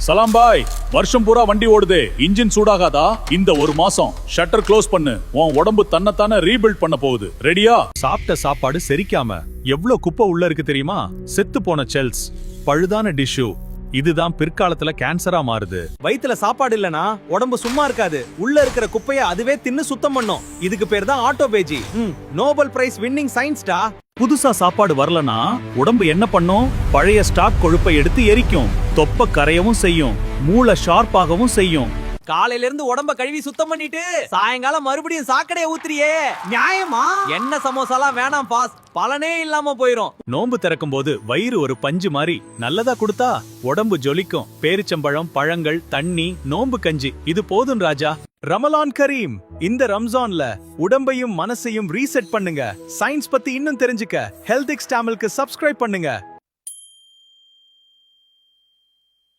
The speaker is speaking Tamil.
சலாம் பாய். வருஷம் பூரா வண்டி ஓடுதே, இன்ஜின் சூடாகாதா? இந்த ஒரு மாசம் ஷட்டர் க்ளோஸ் பண்ணு, உன் உடம்பு தன்னைத்தானே ரீபில்ட் பண்ண போகுது. ரெடியா? சாப்பிட்ட சாப்பாடு செரிக்காம எவ்ளோ குப்பை உள்ள இருக்கு தெரியுமா? செத்து போன செல்ஸ், பழுதான டிஷ்யூ, இதுதான் பிற்காலத்துல கேன்சரா மாறுது. வயித்துல சாப்பாடு இல்லனா உடம்பு சும்மா இருக்காது. உள்ள இருக்கிற குப்பைய அதுவே தின்னு சுத்தம் பண்ணும். இதுக்கு பேர் தான் ஆட்டோபேஜி. நோபல் பிரைஸ் வின்னிங் சயின்ஸ்டா. புதுசா சாப்பாடு வரலனா உடம்பு என்ன பண்ணும்? பழைய ஸ்டாக் கொழுப்பை எடுத்து எரிக்கும். தொப்ப கரையவும் செய்யும், மூளை ஷார்ப்பாகவும் செய்யும். காலையில இருந்து உடம்ப கழுவி சுத்தம் பண்ணிட்டு சாயங்காலம் மறுபடியும் சாக்கடையை ஊத்துறியே, நியாயமா? என்ன சமோசாலாம் வேணாம் பாஸ், பலனே இல்லாம போயிரும். நோன்பு திறக்கும் போது வயிறு ஒரு பஞ்சு மாதிரி நல்லதா கொடுத்தா உடம்பு ஜொலிக்கும். பேரிச்சம்பழம், பழங்கள், தண்ணி, நோன்பு கஞ்சி, இது போதும் ராஜா. ரமலான் கரீம். இந்த ரம்ஜான்ல உடம்பையும் மனசையும் ரீசெட் பண்ணுங்க. சயின்ஸ் பத்தி இன்னும் தெரிஞ்சுக்க ஹெல்திக்ஸ் தமிழுக்கு சப்ஸ்கிரைப் பண்ணுங்க.